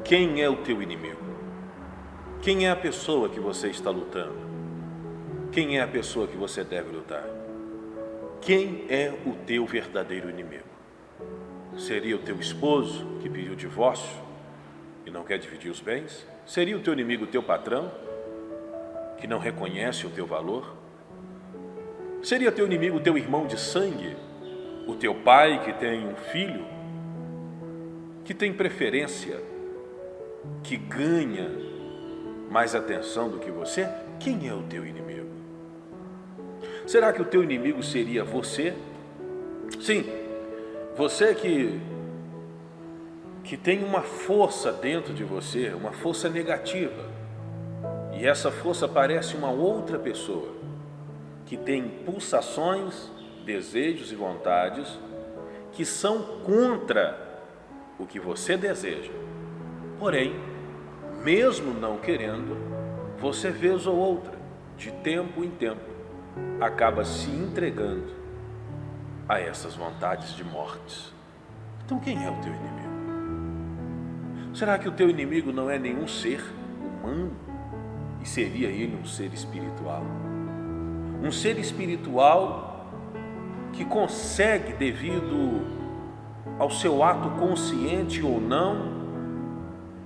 Quem é o teu inimigo? Quem é a pessoa que você está lutando? Quem é a pessoa que você deve lutar? Quem é o teu verdadeiro inimigo? Seria o teu esposo que pediu divórcio e não quer dividir os bens? Seria o teu inimigo o teu patrão que não reconhece o teu valor? Seria teu inimigo o teu irmão de sangue? O teu pai que tem um filho que tem preferência, que ganha mais atenção do que você? Quem é o teu inimigo? Será que o teu inimigo seria você? Sim, você que tem uma força dentro de você, uma força negativa, e essa força parece uma outra pessoa, que tem pulsações, desejos e vontades que são contra o que você deseja. Porém, mesmo não querendo, você vez ou outra, de tempo em tempo, acaba se entregando a essas vontades de morte. Então quem é o teu inimigo? Será que o teu inimigo não é nenhum ser humano? E seria ele um ser espiritual? Um ser espiritual que consegue, devido ao seu ato consciente ou não,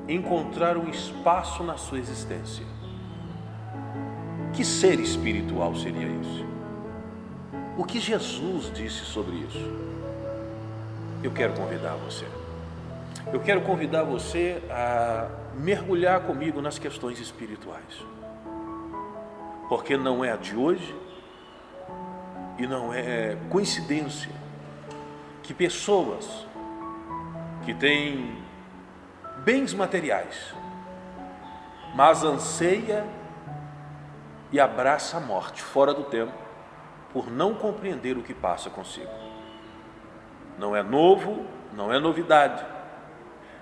encontrar um espaço na sua existência. Que ser espiritual seria isso? O que Jesus disse sobre isso? Eu quero convidar você. Eu quero convidar você a mergulhar comigo nas questões espirituais. Porque não é a de hoje e não é coincidência que pessoas que têm bens materiais, mas anseia e abraça a morte fora do tempo por não compreender o que passa consigo. Não é novo, não é novidade.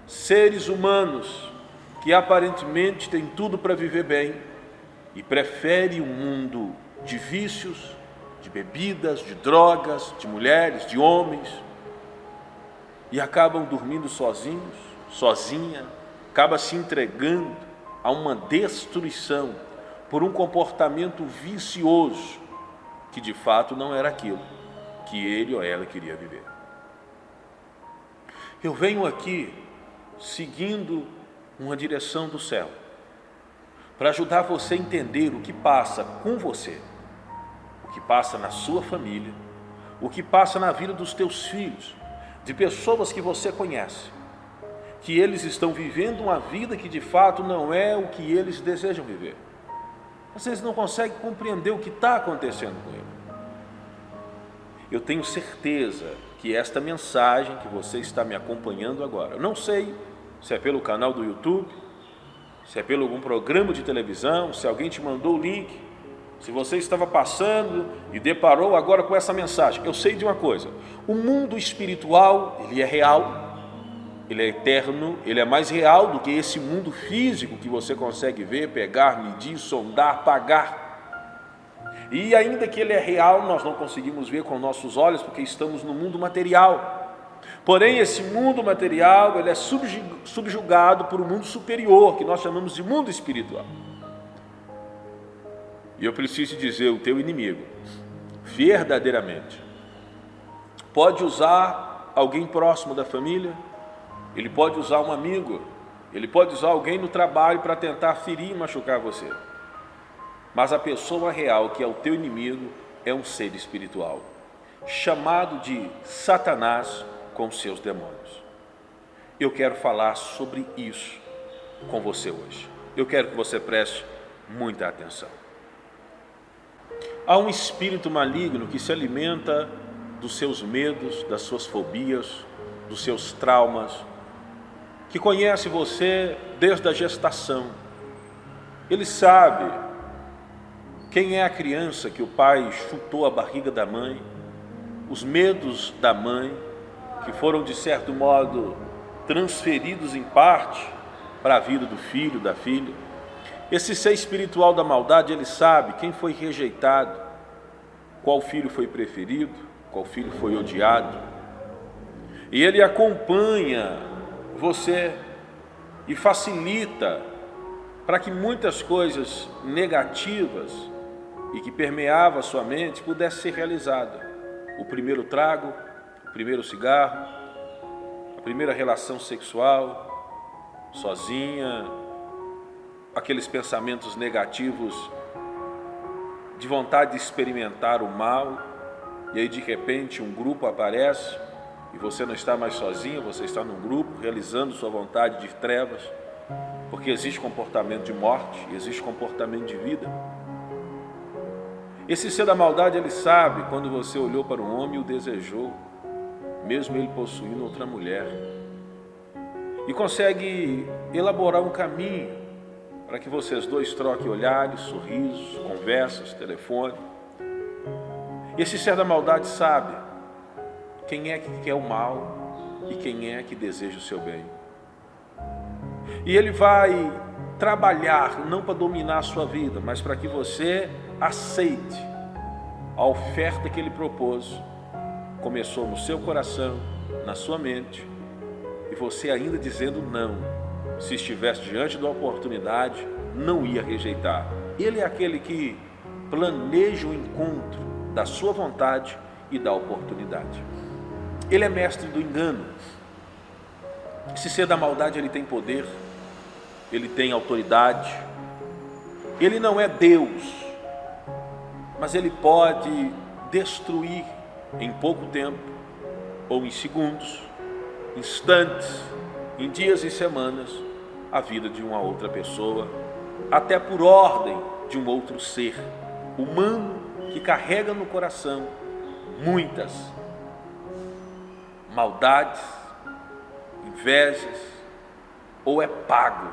Seres humanos que aparentemente têm tudo para viver bem e preferem um mundo de vícios, de bebidas, de drogas, de mulheres, de homens, e acabam dormindo sozinhos, sozinha, acaba se entregando a uma destruição por um comportamento vicioso que de fato não era aquilo que ele ou ela queria viver. Eu venho aqui seguindo uma direção do céu para ajudar você a entender o que passa com você, o que passa na sua família, o que passa na vida dos teus filhos, de pessoas que você conhece, que eles estão vivendo uma vida que de fato não é o que eles desejam viver. Vocês não conseguem compreender o que está acontecendo com ele. Eu tenho certeza que esta mensagem que você está me acompanhando agora, eu não sei se é pelo canal do YouTube, se é pelo algum programa de televisão, se alguém te mandou o link, se você estava passando e deparou agora com essa mensagem. Eu sei de uma coisa: o mundo espiritual, ele é real, ele é eterno, ele é mais real do que esse mundo físico que você consegue ver, pegar, medir, sondar, pagar. E ainda que ele é real, nós não conseguimos ver com nossos olhos porque estamos no mundo material. Porém, esse mundo material, ele é subjugado por um mundo superior, que nós chamamos de mundo espiritual. E eu preciso dizer, o teu inimigo, verdadeiramente, pode usar alguém próximo da família, ele pode usar um amigo, ele pode usar alguém no trabalho para tentar ferir e machucar você. Mas a pessoa real, que é o teu inimigo, é um ser espiritual, chamado de Satanás com seus demônios. Eu quero falar sobre isso com você hoje. Eu quero que você preste muita atenção. Há um espírito maligno que se alimenta dos seus medos, das suas fobias, dos seus traumas, que conhece você desde a gestação. Ele sabe quem é a criança que o pai chutou a barriga da mãe, os medos da mãe, que foram de certo modo transferidos em parte para a vida do filho, da filha. Esse ser espiritual da maldade, ele sabe quem foi rejeitado, qual filho foi preferido, qual filho foi odiado. E ele acompanha você e facilita para que muitas coisas negativas e que permeavam a sua mente pudessem ser realizadas. O primeiro trago, o primeiro cigarro, a primeira relação sexual, sozinha, aqueles pensamentos negativos de vontade de experimentar o mal, e aí de repente um grupo aparece e você não está mais sozinho, você está num grupo realizando sua vontade de trevas, porque existe comportamento de morte e existe comportamento de vida. Esse ser da maldade, ele sabe quando você olhou para um homem e o desejou, mesmo ele possuindo outra mulher, e consegue elaborar um caminho para que vocês dois troquem olhares, sorrisos, conversas, telefone. Esse ser da maldade sabe quem é que quer o mal e quem é que deseja o seu bem. E ele vai trabalhar não para dominar a sua vida, mas para que você aceite a oferta que ele propôs. Começou no seu coração, na sua mente, e você ainda dizendo não. Se estivesse diante da oportunidade, não ia rejeitar. Ele é aquele que planeja o encontro da sua vontade e da oportunidade. Ele é mestre do engano. Esse ser da maldade, ele tem poder, ele tem autoridade. Ele não é Deus, mas ele pode destruir em pouco tempo, ou em segundos, instantes, em dias e semanas, a vida de uma outra pessoa, até por ordem de um outro ser humano que carrega no coração muitas maldades, invejas, ou é pago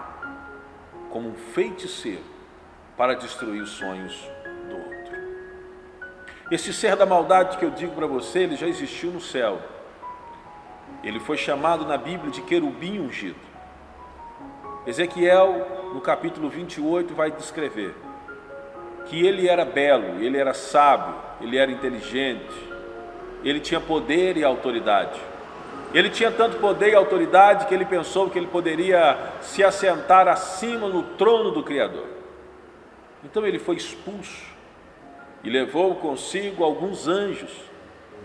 como um feiticeiro para destruir os sonhos do outro. Esse ser da maldade que eu digo para você, ele já existiu no céu. Ele foi chamado na Bíblia de querubim ungido. Ezequiel, no capítulo 28, vai descrever que ele era belo, ele era sábio, ele era inteligente, ele tinha poder e autoridade. Ele tinha tanto poder e autoridade que ele pensou que ele poderia se assentar acima no trono do Criador. Então ele foi expulso e levou consigo alguns anjos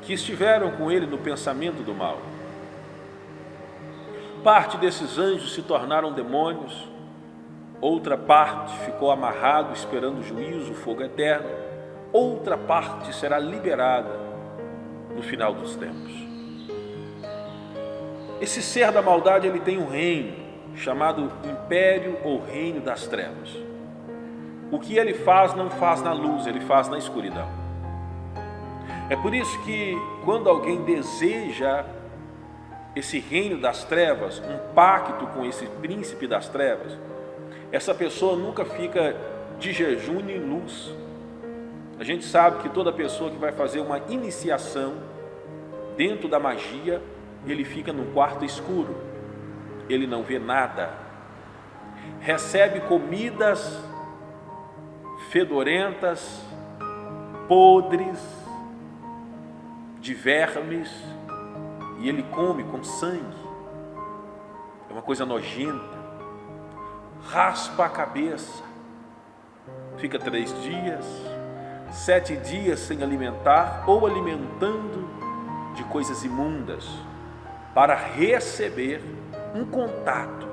que estiveram com ele no pensamento do mal. Parte desses anjos se tornaram demônios, outra parte ficou amarrado esperando o juízo, o fogo eterno, outra parte será liberada no final dos tempos. Esse ser da maldade, ele tem um reino chamado Império ou Reino das Trevas. O que ele faz, não faz na luz, ele faz na escuridão. É por isso que quando alguém deseja esse reino das trevas, um pacto com esse príncipe das trevas, essa pessoa nunca fica de jejum nem luz. A gente sabe que toda pessoa que vai fazer uma iniciação dentro da magia, ele fica num quarto escuro, ele não vê nada, recebe comidas fedorentas, podres, de vermes, e ele come com sangue. É uma coisa nojenta. Raspa a cabeça, fica 3 dias, 7 dias sem alimentar ou alimentando de coisas imundas, para receber um contato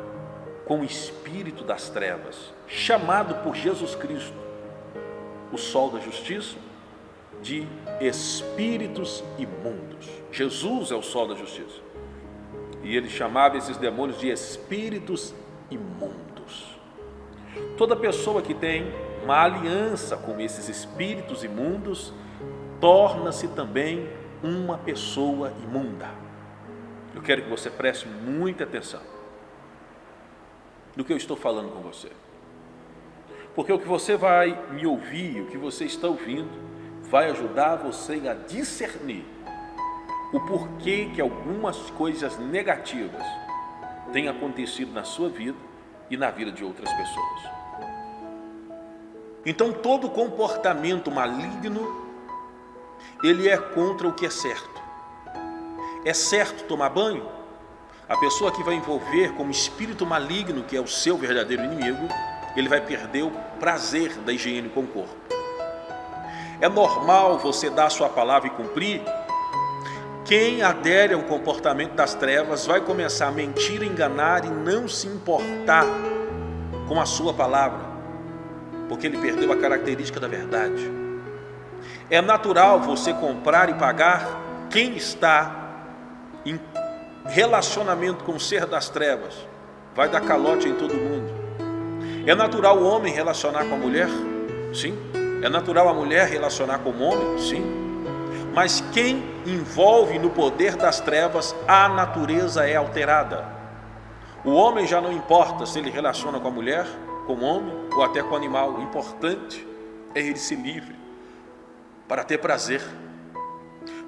com o espírito das trevas, chamado por Jesus Cristo, o sol da justiça, de espíritos imundos. Jesus é o sol da justiça, e ele chamava esses demônios de espíritos imundos. Toda pessoa que tem uma aliança com esses espíritos imundos torna-se também uma pessoa imunda. Eu quero que você preste muita atenção no que eu estou falando com você, porque o que você vai me ouvir, o que você está ouvindo, vai ajudar você a discernir o porquê que algumas coisas negativas têm acontecido na sua vida e na vida de outras pessoas. Então, todo comportamento maligno, ele é contra o que é certo. É certo tomar banho? A pessoa que vai envolver com o espírito maligno, que é o seu verdadeiro inimigo, ele vai perder o prazer da higiene com o corpo. É normal você dar a sua palavra e cumprir. Quem adere ao comportamento das trevas vai começar a mentir, enganar e não se importar com a sua palavra, porque ele perdeu a característica da verdade. É natural você comprar e pagar quem está em relacionamento com o ser das trevas. Vai dar calote em todo mundo. É natural o homem relacionar com a mulher? Sim. É natural a mulher relacionar com o homem? Sim. Mas quem envolve no poder das trevas, a natureza é alterada. O homem já não importa se ele relaciona com a mulher, com o homem ou até com o animal. O importante é ele ser livre para ter prazer.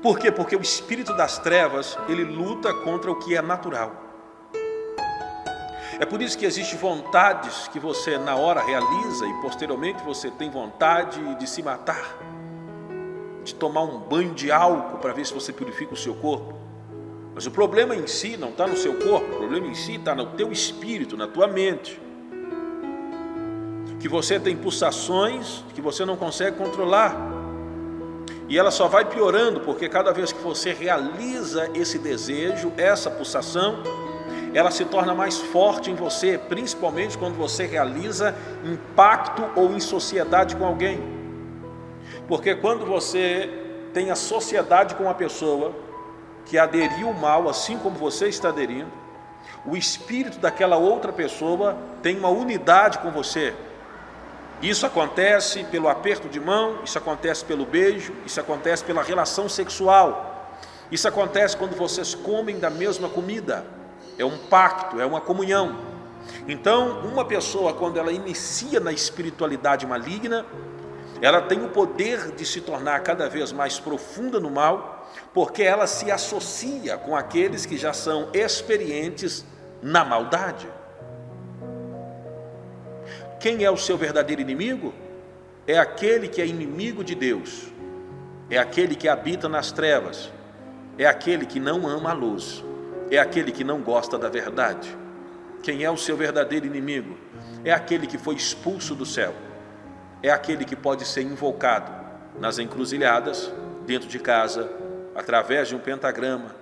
Por quê? Porque o espírito das trevas, ele luta contra o que é natural. É por isso que existem vontades que você na hora realiza e posteriormente você tem vontade de se matar, de tomar um banho de álcool para ver se você purifica o seu corpo. Mas o problema em si não está no seu corpo, o problema em si está no teu espírito, na tua mente. Que você tem pulsações que você não consegue controlar. E ela só vai piorando, porque cada vez que você realiza esse desejo, essa pulsação, ela se torna mais forte em você, principalmente quando você realiza em pacto ou em sociedade com alguém. Porque quando você tem a sociedade com uma pessoa que aderiu ao mal, assim como você está aderindo, o espírito daquela outra pessoa tem uma unidade com você. Isso acontece pelo aperto de mão, isso acontece pelo beijo, isso acontece pela relação sexual. Isso acontece quando vocês comem da mesma comida. É um pacto, é uma comunhão. Então, uma pessoa, quando ela inicia na espiritualidade maligna, ela tem o poder de se tornar cada vez mais profunda no mal, porque ela se associa com aqueles que já são experientes na maldade. Quem é o seu verdadeiro inimigo? É aquele que é inimigo de Deus, é aquele que habita nas trevas, é aquele que não ama a luz, é aquele que não gosta da verdade. Quem é o seu verdadeiro inimigo? É aquele que foi expulso do céu, é aquele que pode ser invocado nas encruzilhadas, dentro de casa, através de um pentagrama,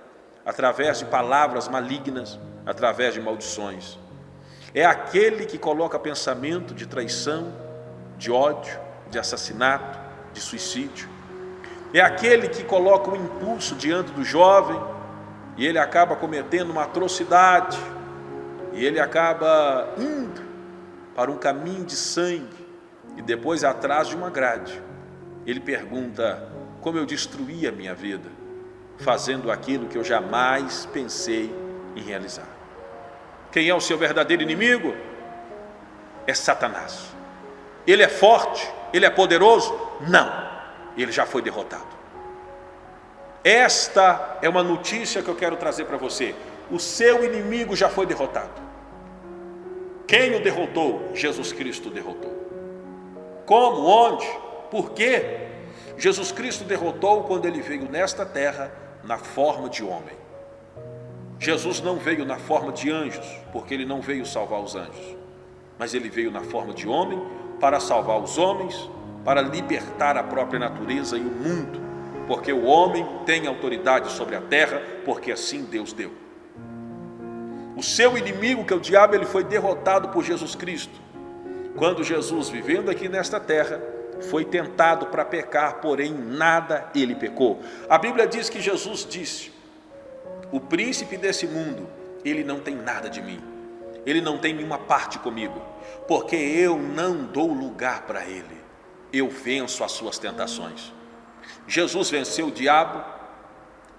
através de palavras malignas, através de maldições. É aquele que coloca pensamento de traição, de ódio, de assassinato, de suicídio. É aquele que coloca o impulso diante do jovem e ele acaba cometendo uma atrocidade e ele acaba indo para um caminho de sangue e depois atrás de uma grade. Ele pergunta: como eu destruí a minha vida fazendo aquilo que eu jamais pensei em realizar? Quem é o seu verdadeiro inimigo? É Satanás. Ele é forte? Ele é poderoso? Não, ele já foi derrotado. Esta é uma notícia que eu quero trazer para você. O seu inimigo já foi derrotado. Quem o derrotou? Jesus Cristo derrotou. Como? Onde? Por quê? Jesus Cristo derrotou quando ele veio nesta terra na forma de homem. Jesus não veio na forma de anjos, porque ele não veio salvar os anjos, mas ele veio na forma de homem para salvar os homens, para libertar a própria natureza e o mundo, porque o homem tem autoridade sobre a terra, porque assim Deus deu. O seu inimigo, que é o diabo, ele foi derrotado por Jesus Cristo. Quando Jesus, vivendo aqui nesta terra, foi tentado para pecar, porém nada ele pecou. A Bíblia diz que Jesus disse: o príncipe desse mundo, ele não tem nada de mim, ele não tem nenhuma parte comigo, porque eu não dou lugar para ele, eu venço as suas tentações. Jesus venceu o diabo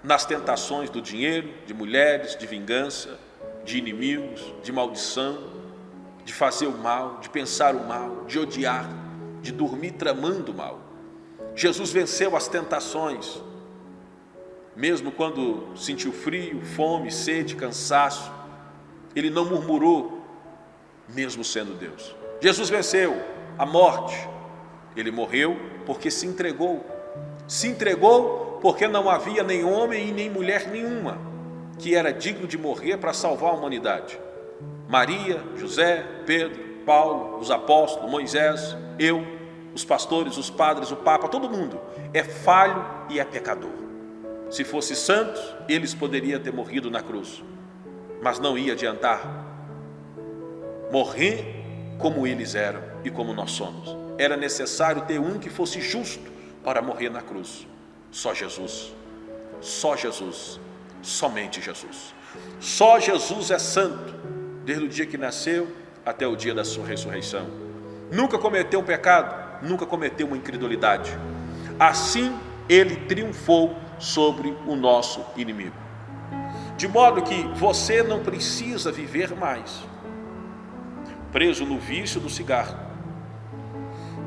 nas tentações do dinheiro, de mulheres, de vingança, de inimigos, de maldição, de fazer o mal, de pensar o mal, de odiar, de dormir tramando o mal. Jesus venceu as tentações, mesmo quando sentiu frio, fome, sede, cansaço, ele não murmurou, mesmo sendo Deus. Jesus venceu a morte, ele morreu porque se entregou porque não havia nem homem e nem mulher nenhuma que era digno de morrer para salvar a humanidade. Maria, José, Pedro, Paulo, os apóstolos, Moisés, eu, os pastores, os padres, o Papa, todo mundo é falho e é pecador. Se fosse santos, eles poderiam ter morrido na cruz, mas não ia adiantar morrer como eles eram e como nós somos. Era necessário ter um que fosse justo para morrer na cruz. Só Jesus, só Jesus, somente Jesus. Só Jesus é santo, desde o dia que nasceu até o dia da sua ressurreição. Nunca cometeu um pecado, nunca cometeu uma incredulidade. Assim ele triunfou sobre o nosso inimigo. De modo que você não precisa viver mais preso no vício do cigarro,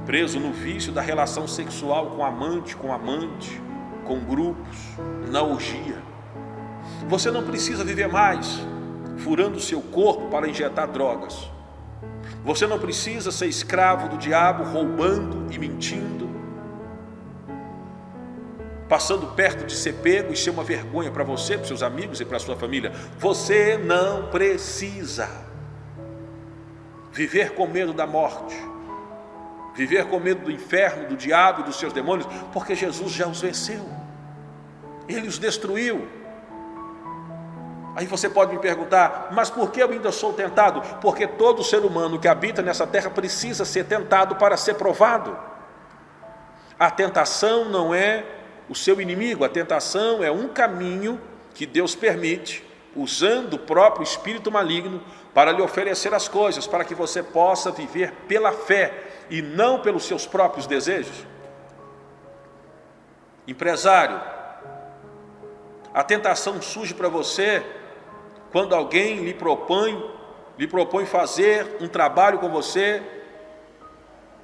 preso no vício da relação sexual com amante, com grupos, na orgia. Você não precisa viver mais furando o seu corpo para injetar drogas. Você não precisa ser escravo do diabo, roubando e mentindo, passando perto de ser pego e ser uma vergonha para você, para os seus amigos e para a sua família. Você não precisa viver com medo da morte, viver com medo do inferno, do diabo e dos seus demônios, porque Jesus já os venceu, Ele os destruiu. Aí você pode me perguntar, mas por que eu ainda sou tentado? Porque todo ser humano que habita nessa terra precisa ser tentado para ser provado. A tentação não é o seu inimigo, a tentação é um caminho que Deus permite, usando o próprio espírito maligno para lhe oferecer as coisas, para que você possa viver pela fé e não pelos seus próprios desejos. Empresário, a tentação surge para você quando alguém lhe propõe fazer um trabalho com você,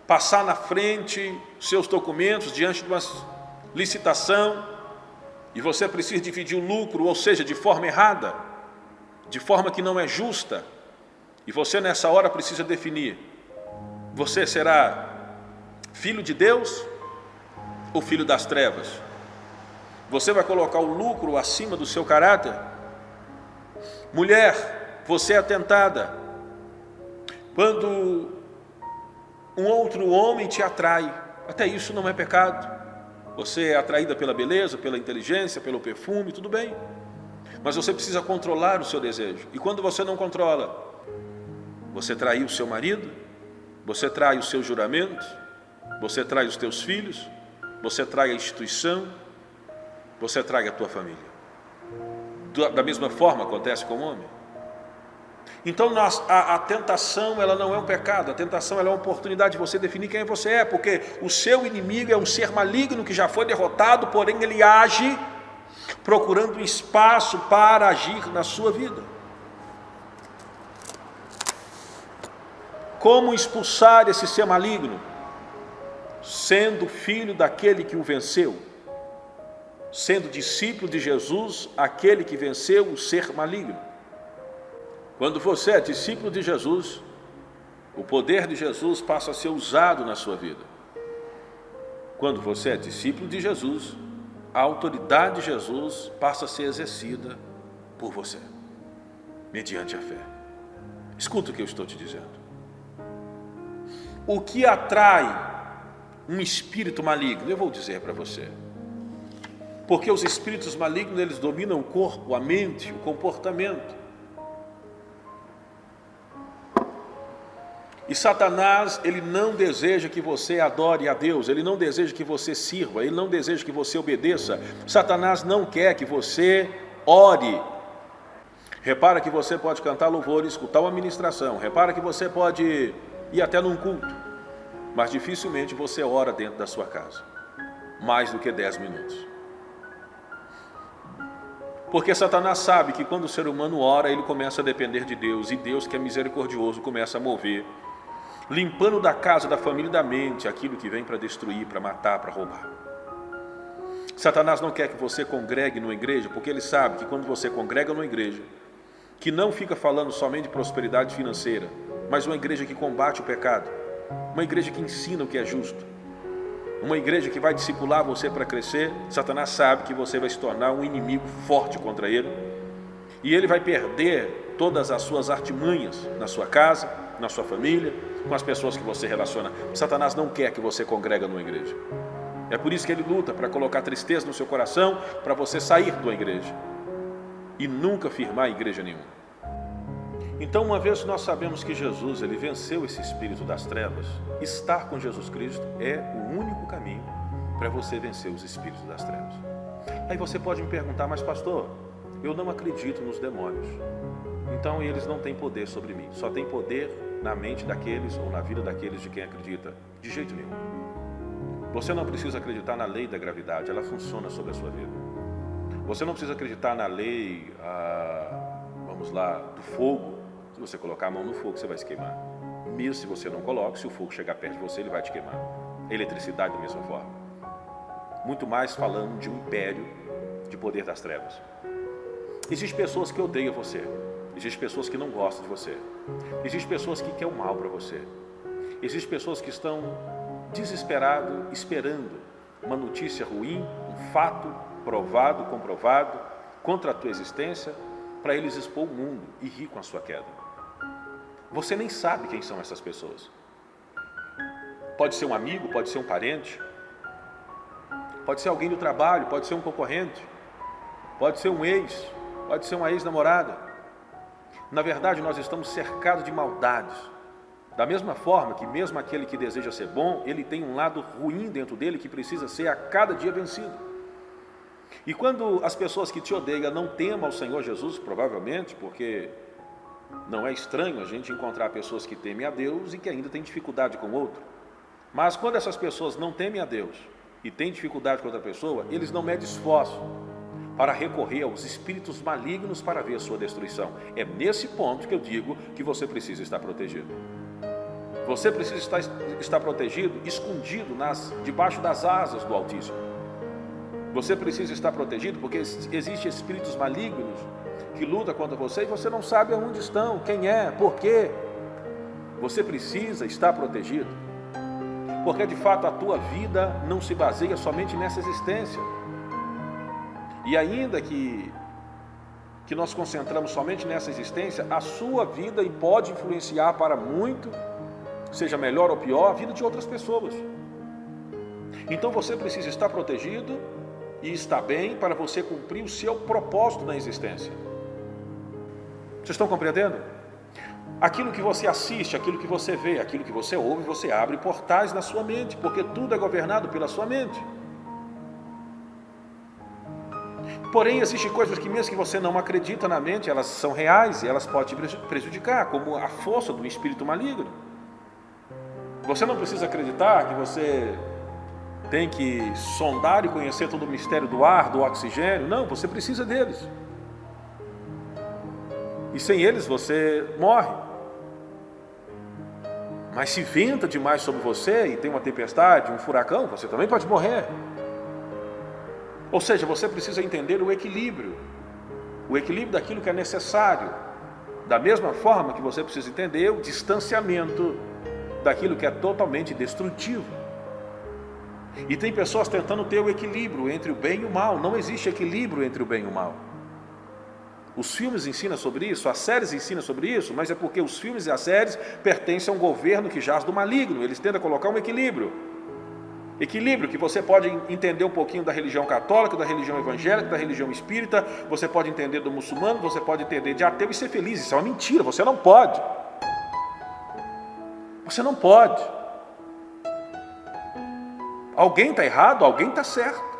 passar na frente seus documentos diante de uma licitação, e você precisa dividir o lucro, ou seja, de forma errada, de forma que não é justa, e você nessa hora precisa definir: você será filho de Deus ou filho das trevas? Você vai colocar o lucro acima do seu caráter? Mulher, você é tentada quando um outro homem te atrai. Até isso não é pecado. Você é atraída pela beleza, pela inteligência, pelo perfume, tudo bem. Mas você precisa controlar o seu desejo. E quando você não controla, você traiu o seu marido, você trai os seus juramentos, você trai os teus filhos, você trai a instituição, você trai a tua família. Da mesma forma acontece com o homem. Então a tentação, ela não é um pecado, a tentação ela é uma oportunidade de você definir quem você é, porque o seu inimigo é um ser maligno que já foi derrotado, porém ele age procurando um espaço para agir na sua vida. Como expulsar esse ser maligno? Sendo filho daquele que o venceu, sendo discípulo de Jesus, aquele que venceu o ser maligno. Quando você é discípulo de Jesus, o poder de Jesus passa a ser usado na sua vida. Quando você é discípulo de Jesus, a autoridade de Jesus passa a ser exercida por você, mediante a fé. Escuta o que eu estou te dizendo. O que atrai um espírito maligno? Eu vou dizer para você. Porque os espíritos malignos, eles dominam o corpo, a mente, o comportamento. E Satanás, ele não deseja que você adore a Deus, ele não deseja que você sirva, ele não deseja que você obedeça. Satanás não quer que você ore. Repara que você pode cantar louvor e escutar uma ministração. Repara que você pode ir até num culto, mas dificilmente você ora dentro da sua casa, mais do que 10 minutos. Porque Satanás sabe que quando o ser humano ora, ele começa a depender de Deus, e Deus, que é misericordioso, começa a mover, limpando da casa, da família e da mente aquilo que vem para destruir, para matar, para roubar. Satanás não quer que você congregue numa igreja, porque ele sabe que quando você congrega numa igreja, que não fica falando somente de prosperidade financeira, mas uma igreja que combate o pecado, uma igreja que ensina o que é justo, uma igreja que vai discipular você para crescer, Satanás sabe que você vai se tornar um inimigo forte contra ele, E ele vai perder todas as suas artimanhas na sua casa, na sua família, com as pessoas que você relaciona. Satanás não quer que você congrega numa igreja. É por isso que ele luta para colocar tristeza no seu coração, para você sair da igreja e nunca firmar em igreja nenhuma. Então, uma vez nós sabemos que Jesus, ele venceu esse espírito das trevas, estar com Jesus Cristo é o único caminho para você vencer os espíritos das trevas. Aí você pode me perguntar, mas pastor, eu não acredito nos demônios, então eles não têm poder sobre mim, só tem poder na mente daqueles ou na vida daqueles de quem acredita. De jeito nenhum. Você não precisa acreditar na lei da gravidade, ela funciona sobre a sua vida. Você não precisa acreditar na lei, do fogo. Se você colocar a mão no fogo, você vai se queimar. Mesmo se você não coloca, se o fogo chegar perto de você, ele vai te queimar. Eletricidade da mesma forma. Muito mais falando de um império de poder das trevas. Existem pessoas que odeiam você. Existem pessoas que não gostam de você. Existem pessoas que querem o mal para você. Existem pessoas que estão desesperadas, esperando uma notícia ruim, um fato provado, comprovado, contra a tua existência, para eles expor o mundo e rir com a sua queda. Você nem sabe quem são essas pessoas. Pode ser um amigo, pode ser um parente, pode ser alguém do trabalho, pode ser um concorrente, pode ser um ex, pode ser uma ex-namorada. Na verdade, nós estamos cercados de maldades. Da mesma forma que mesmo aquele que deseja ser bom, ele tem um lado ruim dentro dele que precisa ser a cada dia vencido. E quando as pessoas que te odeiam não temam ao Senhor Jesus, provavelmente, porque não é estranho a gente encontrar pessoas que temem a Deus e que ainda têm dificuldade com o outro. Mas quando essas pessoas não temem a Deus e têm dificuldade com outra pessoa, eles não medem esforço para recorrer aos espíritos malignos para ver a sua destruição. É nesse ponto que eu digo que você precisa estar protegido. Você precisa estar protegido, escondido debaixo das asas do Altíssimo. Você precisa estar protegido porque existem espíritos malignos que lutam contra você e você não sabe aonde estão, quem é, por quê. Você precisa estar protegido, porque de fato a tua vida não se baseia somente nessa existência. E ainda que nós concentramos somente nessa existência, a sua vida pode influenciar para muito, seja melhor ou pior, a vida de outras pessoas. Então você precisa estar protegido e estar bem para você cumprir o seu propósito na existência. Vocês estão compreendendo? Aquilo que você assiste, aquilo que você vê, aquilo que você ouve, você abre portais na sua mente, porque tudo é governado pela sua mente. Porém, existem coisas que mesmo que você não acredita na mente, elas são reais e elas podem te prejudicar, como a força do espírito maligno. Você não precisa acreditar que você tem que sondar e conhecer todo o mistério do ar, do oxigênio. Não, você precisa deles. E sem eles você morre. Mas se venta demais sobre você e tem uma tempestade, um furacão, você também pode morrer. Ou seja, você precisa entender o equilíbrio daquilo que é necessário. Da mesma forma que você precisa entender o distanciamento daquilo que é totalmente destrutivo. E tem pessoas tentando ter o equilíbrio entre o bem e o mal. Não existe equilíbrio entre o bem e o mal. Os filmes ensinam sobre isso, as séries ensinam sobre isso, mas é porque os filmes e as séries pertencem a um governo que jaz do maligno. Eles tentam colocar um equilíbrio. Equilíbrio que você pode entender um pouquinho da religião católica, da religião evangélica, da religião espírita, você pode entender do muçulmano, você pode entender de ateu e ser feliz. Isso é uma mentira, você não pode. Você não pode. Alguém está errado, alguém está certo.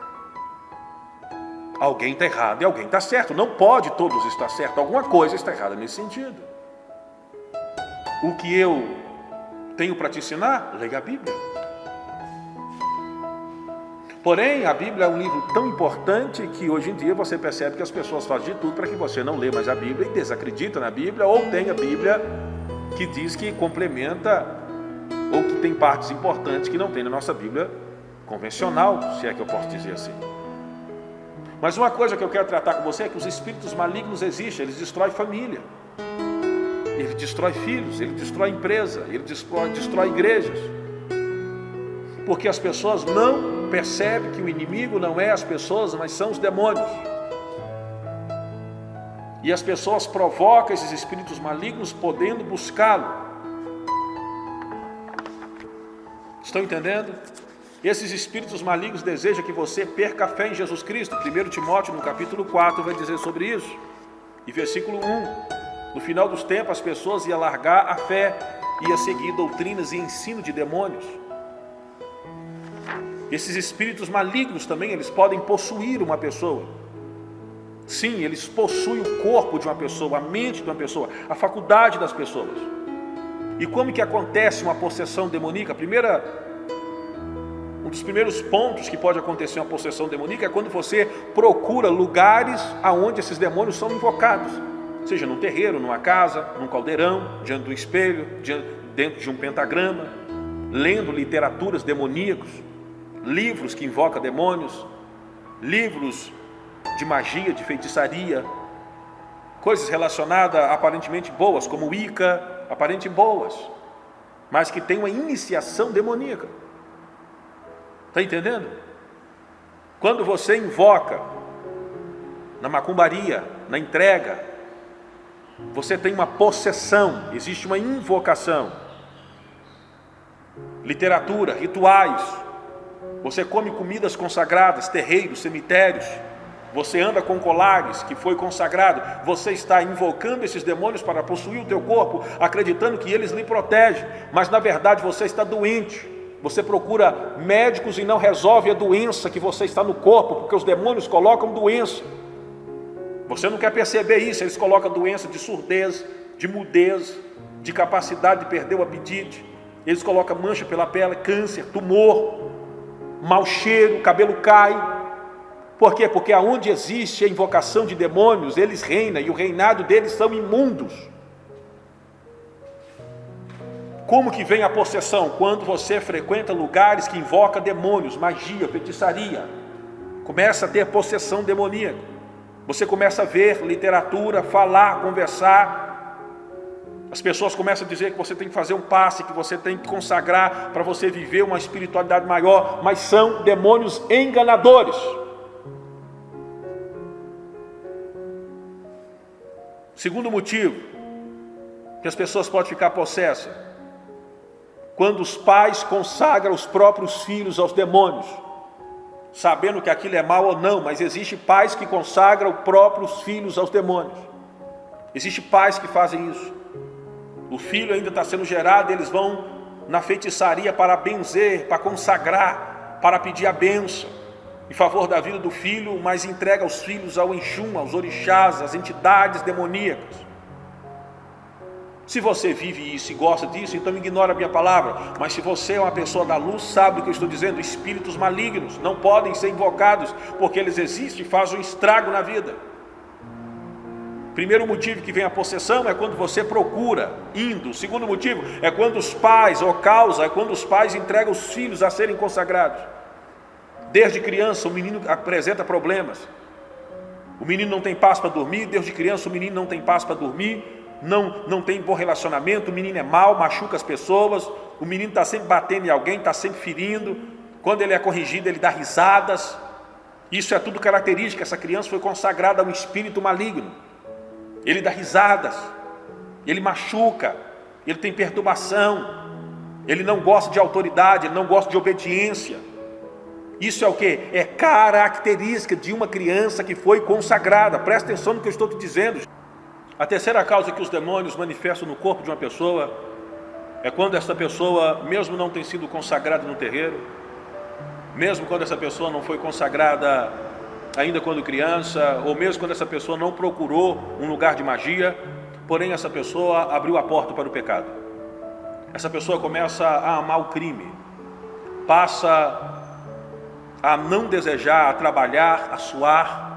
Alguém está errado e alguém está certo. Não pode todos estar certo. Alguma coisa está errada nesse sentido. O que eu tenho para te ensinar? Leia a Bíblia. Porém, a Bíblia é um livro tão importante que hoje em dia você percebe que as pessoas fazem de tudo para que você não lê mais a Bíblia e desacredita na Bíblia, ou tem a Bíblia que diz que complementa ou que tem partes importantes que não tem na nossa Bíblia convencional, se é que eu posso dizer assim. Mas uma coisa que eu quero tratar com você é que os espíritos malignos existem, eles destroem família, ele destrói filhos, ele destrói empresa, ele destrói igrejas, porque as pessoas não percebem que o inimigo não é as pessoas, mas são os demônios. E as pessoas provocam esses espíritos malignos podendo buscá-lo. Estão entendendo? Esses espíritos malignos desejam que você perca a fé em Jesus Cristo. 1 Timóteo, no capítulo 4, vai dizer sobre isso. E versículo 1. No final dos tempos, as pessoas iam largar a fé, iam seguir doutrinas e ensino de demônios. Esses espíritos malignos também, eles podem possuir uma pessoa. Sim, eles possuem o corpo de uma pessoa, a mente de uma pessoa, a faculdade das pessoas. E como que acontece uma possessão demoníaca? Um dos primeiros pontos que pode acontecer uma possessão demoníaca é quando você procura lugares aonde esses demônios são invocados. Seja num terreiro, numa casa, num caldeirão, diante do espelho, dentro de um pentagrama, lendo literaturas demoníacas, livros que invocam demônios, livros de magia, de feitiçaria, coisas relacionadas aparentemente boas, como Wicca, aparentemente boas, mas que tem uma iniciação demoníaca. Está entendendo? Quando você invoca na macumbaria, na entrega, você tem uma possessão, existe uma invocação. Literatura, rituais, você come comidas consagradas, terreiros, cemitérios, você anda com colares que foi consagrado, você está invocando esses demônios para possuir o teu corpo, acreditando que eles lhe protegem, mas na verdade você está doente. Você procura médicos e não resolve a doença que você está no corpo, porque os demônios colocam doença. Você não quer perceber isso, eles colocam doença de surdez, de mudez, de capacidade de perder o apetite. Eles colocam mancha pela pele, câncer, tumor, mau cheiro, cabelo cai. Por quê? Porque aonde existe a invocação de demônios, eles reinam, e o reinado deles são imundos. Como que vem a possessão? Quando você frequenta lugares que invocam demônios, magia, feitiçaria, começa a ter possessão demoníaca. Você começa a ver literatura, falar, conversar. As pessoas começam a dizer que você tem que fazer um passe, que você tem que consagrar para você viver uma espiritualidade maior, mas são demônios enganadores. Segundo motivo que as pessoas podem ficar possessas: quando os pais consagram os próprios filhos aos demônios, sabendo que aquilo é mal ou não, mas existe pais que consagram os próprios filhos aos demônios. Existe pais que fazem isso. O filho ainda está sendo gerado, eles vão na feitiçaria para benzer, para consagrar, para pedir a bênção em favor da vida do filho, mas entrega os filhos ao Exum, aos orixás, às entidades demoníacas. Se você vive isso e gosta disso, então ignora a minha palavra. Mas se você é uma pessoa da luz, sabe o que eu estou dizendo. Espíritos malignos não podem ser invocados, porque eles existem e fazem um estrago na vida. Primeiro motivo que vem a possessão é quando você procura, indo. Segundo motivo é quando os pais, ou causa, é quando os pais entregam os filhos a serem consagrados. Desde criança o menino apresenta problemas. O menino não tem paz para dormir. Desde criança o menino não tem paz para dormir. Não tem bom relacionamento, o menino é mau, machuca as pessoas, o menino está sempre batendo em alguém, está sempre ferindo. Quando ele é corrigido, ele dá risadas. Isso é tudo característica. Essa criança foi consagrada a um espírito maligno. Ele dá risadas, ele machuca, ele tem perturbação, ele não gosta de autoridade, ele não gosta de obediência. Isso é o que? É característica de uma criança que foi consagrada. Presta atenção no que eu estou te dizendo. A terceira causa que os demônios manifestam no corpo de uma pessoa é quando essa pessoa, mesmo não tenha sido consagrada no terreiro, mesmo quando essa pessoa não foi consagrada ainda quando criança, ou mesmo quando essa pessoa não procurou um lugar de magia, porém essa pessoa abriu a porta para o pecado. Essa pessoa começa a amar o crime, passa a não desejar, a trabalhar, a suar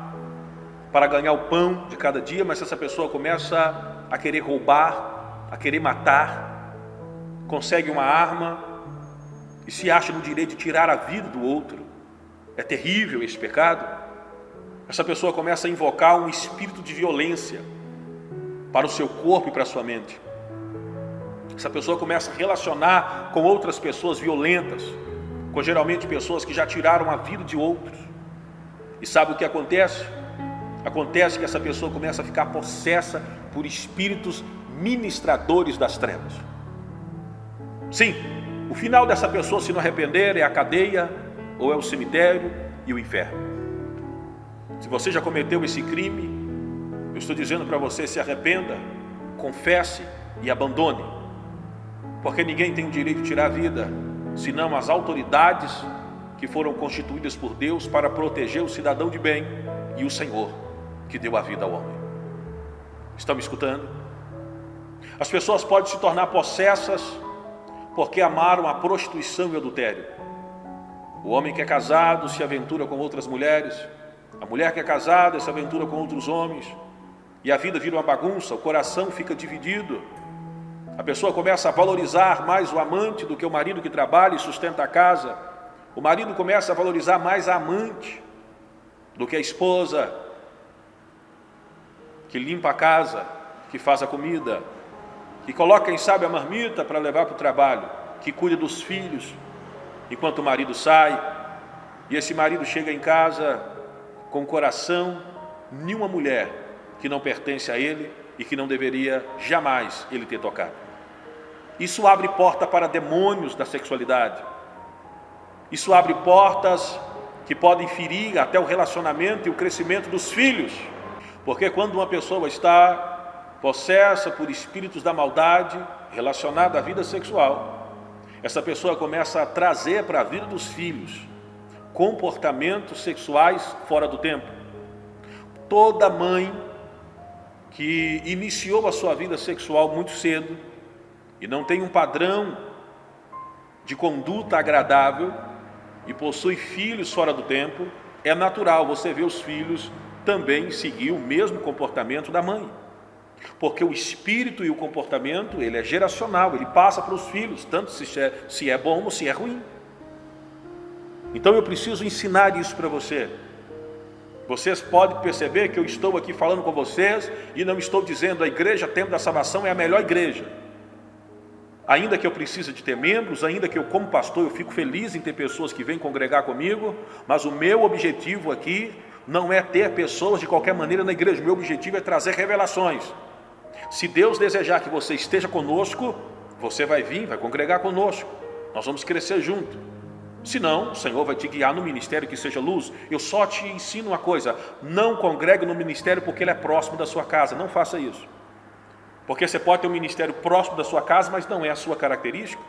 para ganhar o pão de cada dia, mas essa pessoa começa a querer roubar, a querer matar, consegue uma arma e se acha no direito de tirar a vida do outro. É terrível esse pecado. Essa pessoa começa a invocar um espírito de violência para o seu corpo e para a sua mente. Essa pessoa começa a relacionar com outras pessoas violentas, com geralmente pessoas que já tiraram a vida de outros. E sabe o que acontece? Acontece que essa pessoa começa a ficar possessa por espíritos ministradores das trevas. Sim, o final dessa pessoa, se não arrepender, é a cadeia, ou é o cemitério e o inferno. Se você já cometeu esse crime, eu estou dizendo para você, se arrependa, confesse e abandone. Porque ninguém tem o direito de tirar a vida, senão as autoridades que foram constituídas por Deus para proteger o cidadão de bem e o Senhor que deu a vida ao homem. Estão me escutando? As pessoas podem se tornar possessas porque amaram a prostituição e o adultério. O homem que é casado se aventura com outras mulheres, a mulher que é casada se aventura com outros homens, e a vida vira uma bagunça, o coração fica dividido. A pessoa começa a valorizar mais o amante do que o marido que trabalha e sustenta a casa. O marido começa a valorizar mais a amante do que a esposa que limpa a casa, que faz a comida, que coloca, quem sabe, a marmita para levar para o trabalho, que cuida dos filhos, enquanto o marido sai. E esse marido chega em casa com o coração de uma mulher que não pertence a ele e que não deveria jamais ele ter tocado. Isso abre porta para demônios da sexualidade. Isso abre portas que podem ferir até o relacionamento e o crescimento dos filhos. Porque quando uma pessoa está possessa por espíritos da maldade relacionada à vida sexual, essa pessoa começa a trazer para a vida dos filhos comportamentos sexuais fora do tempo. Toda mãe que iniciou a sua vida sexual muito cedo e não tem um padrão de conduta agradável e possui filhos fora do tempo, é natural você ver os filhos também seguir o mesmo comportamento da mãe. Porque o espírito e o comportamento, ele é geracional, ele passa para os filhos, tanto se é bom ou se é ruim. Então eu preciso ensinar isso para você. Vocês podem perceber que eu estou aqui falando com vocês e não estou dizendo a igreja Templo da Salvação é a melhor igreja. Ainda que eu precise de ter membros, ainda que eu como pastor eu fico feliz em ter pessoas que vêm congregar comigo, mas o meu objetivo aqui não é ter pessoas de qualquer maneira na igreja. O meu objetivo é trazer revelações. Se Deus desejar que você esteja conosco, você vai vir, vai congregar conosco. Nós vamos crescer junto. Se não, o Senhor vai te guiar no ministério que seja luz. Eu só te ensino uma coisa: não congregue no ministério porque ele é próximo da sua casa. Não faça isso. Porque você pode ter um ministério próximo da sua casa, mas não é a sua característica.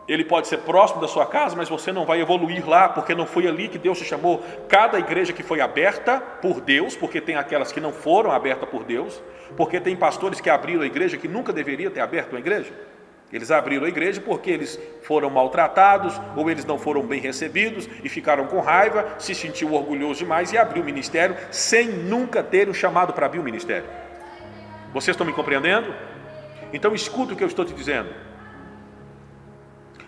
Ele pode ser próximo da sua casa, mas você não vai evoluir lá, porque não foi ali que Deus te chamou. Cada igreja que foi aberta por Deus, porque tem aquelas que não foram abertas por Deus, porque tem pastores que abriram a igreja que nunca deveria ter aberto uma igreja. Eles abriram a igreja porque eles foram maltratados, ou eles não foram bem recebidos, e ficaram com raiva, se sentiu orgulhoso demais e abriu o ministério, sem nunca ter um chamado para abrir o ministério. Vocês estão me compreendendo? Então escuta o que eu estou te dizendo.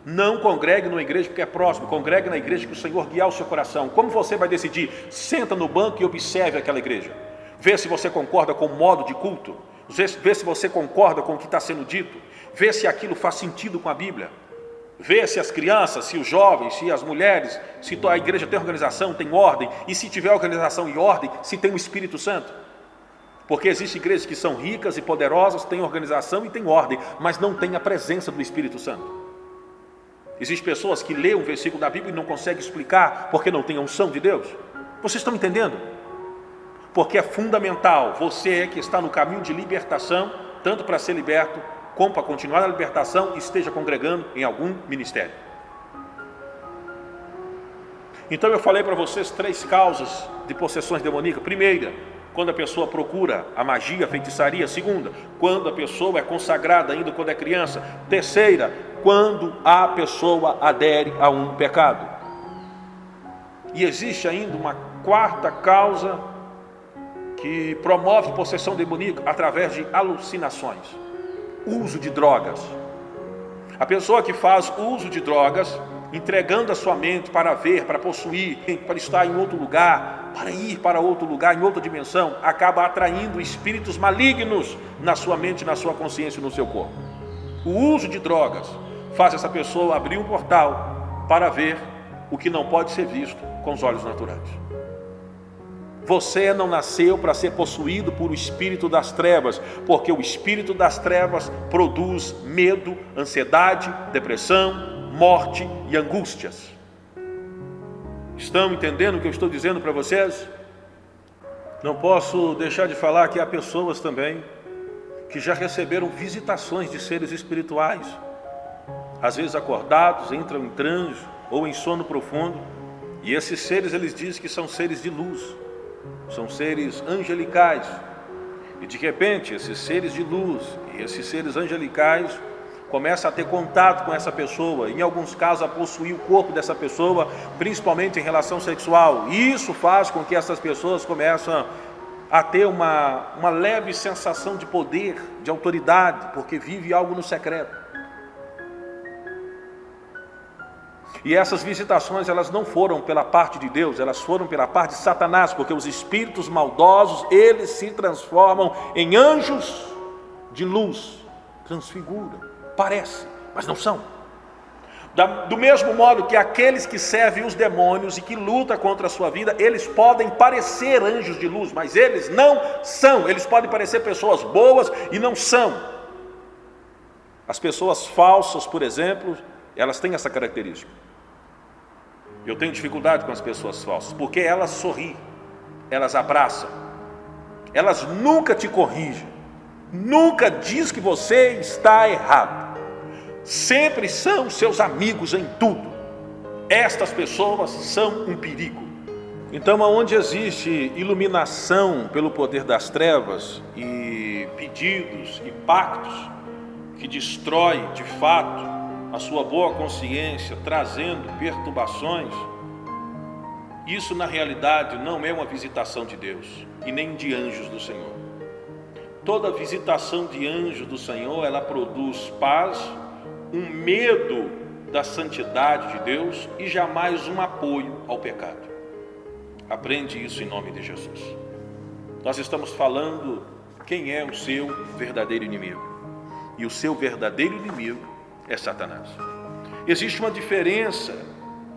Não congregue numa igreja porque é próximo, congregue na igreja que o Senhor guiar o seu coração. Como você vai decidir? Senta no banco e observe aquela igreja. Vê se você concorda com o modo de culto. Vê se você concorda com o que está sendo dito. Vê se aquilo faz sentido com a Bíblia. Vê se as crianças, se os jovens, se as mulheres, se a igreja tem organização, tem ordem. E se tiver organização e ordem, se tem o Espírito Santo. Porque existem igrejas que são ricas e poderosas, têm organização e têm ordem, mas não têm a presença do Espírito Santo. Existem pessoas que lêem um versículo da Bíblia e não conseguem explicar porque não tem a unção de Deus. Vocês estão entendendo? Porque é fundamental, você que está no caminho de libertação, tanto para ser liberto, como para continuar na libertação, esteja congregando em algum ministério. Então eu falei para vocês 3 causas de possessões demoníacas. Primeira, quando a pessoa procura a magia, a feitiçaria. Segunda, quando a pessoa é consagrada ainda quando é criança. Terceira, quando a pessoa adere a um pecado. E existe ainda uma 4ª causa que promove possessão demoníaca através de alucinações. Uso de drogas. A pessoa que faz uso de drogas, entregando a sua mente para ver, para possuir, para estar em outro lugar, para ir para outro lugar, em outra dimensão, acaba atraindo espíritos malignos na sua mente, na sua consciência e no seu corpo. O uso de drogas faz essa pessoa abrir um portal para ver o que não pode ser visto com os olhos naturais. Você não nasceu para ser possuído por o espírito das trevas, porque o espírito das trevas produz medo, ansiedade, depressão, morte e angústias. Estão entendendo o que eu estou dizendo para vocês? Não posso deixar de falar que há pessoas também que já receberam visitações de seres espirituais, às vezes acordados, entram em transe ou em sono profundo, e esses seres, eles dizem que são seres de luz, são seres angelicais, e de repente esses seres de luz e esses seres angelicais começam a ter contato com essa pessoa, em alguns casos a possuir o corpo dessa pessoa, principalmente em relação sexual, e isso faz com que essas pessoas começam a ter uma leve sensação de poder, de autoridade, porque vive algo no secreto. E essas visitações, elas não foram pela parte de Deus, elas foram pela parte de Satanás, porque os espíritos maldosos, eles se transformam em anjos de luz, transfiguram, parecem, mas não são. Do mesmo modo que aqueles que servem os demônios e que lutam contra a sua vida, eles podem parecer anjos de luz, mas eles não são. Eles podem parecer pessoas boas e não são. As pessoas falsas, por exemplo, elas têm essa característica. Eu tenho dificuldade com as pessoas falsas, porque elas sorriem, elas abraçam, elas nunca te corrigem, nunca diz que você está errado. Sempre são seus amigos em tudo. Estas pessoas são um perigo. Então, onde existe iluminação pelo poder das trevas e pedidos e pactos que destrói de fato a sua boa consciência, trazendo perturbações, isso na realidade não é uma visitação de Deus e nem de anjos do Senhor. Toda visitação de anjos do Senhor, ela produz paz, um medo da santidade de Deus e jamais um apoio ao pecado. Aprende isso em nome de Jesus. Nós estamos falando quem é o seu verdadeiro inimigo. E o seu verdadeiro inimigo é Satanás. Existe uma diferença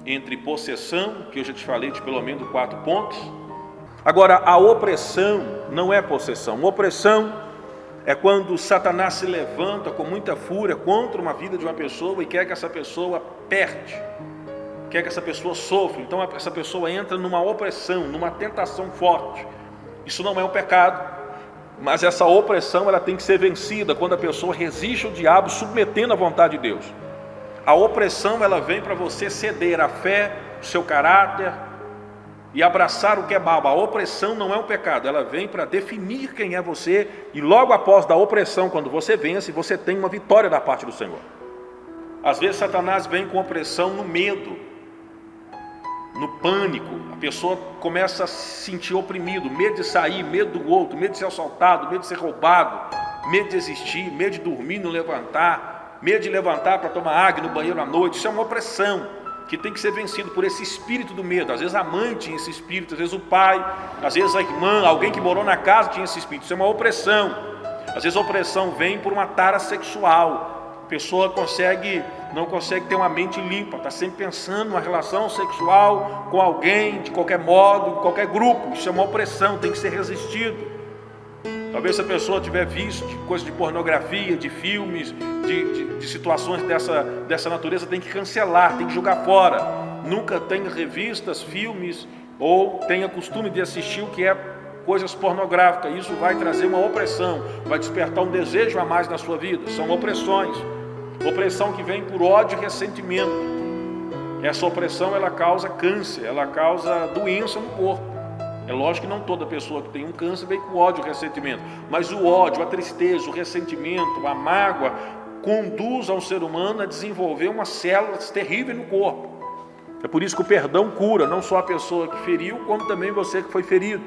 entre possessão, que eu já te falei de pelo menos 4 pontos. Agora, a opressão não é possessão. Opressão é quando Satanás se levanta com muita fúria contra uma vida de uma pessoa e quer que essa pessoa perde, quer que essa pessoa sofra. Então essa pessoa entra numa opressão, numa tentação forte. Isso não é um pecado, mas essa opressão ela tem que ser vencida quando a pessoa resiste ao diabo, submetendo à vontade de Deus. A opressão ela vem para você ceder a fé, o seu caráter e abraçar o que é mal. A opressão não é um pecado, ela vem para definir quem é você, e logo após da opressão, quando você vence, você tem uma vitória da parte do Senhor. Às vezes Satanás vem com opressão no medo, no pânico. A pessoa começa a se sentir oprimido, medo de sair, medo do outro, medo de ser assaltado, medo de ser roubado, medo de existir, medo de dormir e não levantar, medo de levantar para tomar água no banheiro à noite. Isso é uma opressão que tem que ser vencido por esse espírito do medo. Às vezes a mãe tinha esse espírito, às vezes o pai, às vezes a irmã, alguém que morou na casa tinha esse espírito. Isso é uma opressão. Às vezes a opressão vem por uma tara sexual. A pessoa não consegue ter uma mente limpa, está sempre pensando numa relação sexual com alguém, de qualquer modo, de qualquer grupo. Isso é uma opressão, tem que ser resistido. Talvez se a pessoa tiver visto coisas de pornografia, de filmes, de situações dessa natureza, tem que cancelar, tem que jogar fora. Nunca tenha revistas, filmes, ou tenha costume de assistir o que é coisas pornográficas. Isso vai trazer uma opressão, vai despertar um desejo a mais na sua vida. São opressões. Opressão que vem por ódio e ressentimento. Essa opressão ela causa câncer, ela causa doença no corpo. É lógico que não toda pessoa que tem um câncer vem com ódio e ressentimento, mas o ódio, a tristeza, o ressentimento, a mágoa conduz ao ser humano a desenvolver umas células terríveis no corpo. É por isso que o perdão cura, não só a pessoa que feriu, como também você que foi ferido.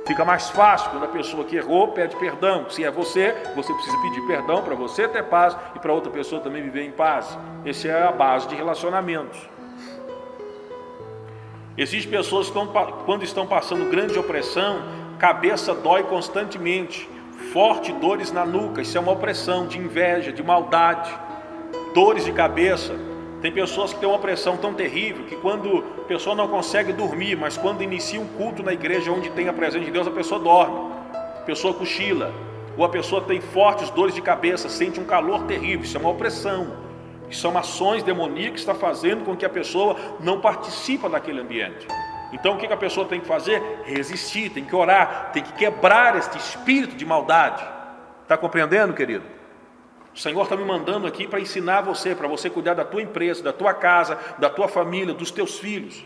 Fica mais fácil quando a pessoa que errou pede perdão. Se é você precisa pedir perdão para você ter paz e para outra pessoa também viver em paz. Essa é a base de relacionamentos. Existem pessoas que quando estão passando grande opressão, cabeça dói constantemente, forte dores na nuca. Isso é uma opressão de inveja, de maldade, dores de cabeça. Tem pessoas que têm uma opressão tão terrível que quando a pessoa não consegue dormir, mas quando inicia um culto na igreja onde tem a presença de Deus, a pessoa dorme, a pessoa cochila, ou a pessoa tem fortes dores de cabeça, sente um calor terrível. Isso é uma opressão, isso são ações demoníacas que está fazendo com que a pessoa não participe daquele ambiente. Então o que a pessoa tem que fazer? Resistir, tem que orar, tem que quebrar este espírito de maldade. Está compreendendo, querido? O Senhor está me mandando aqui para ensinar você, para você cuidar da tua empresa, da tua casa, da tua família, dos teus filhos.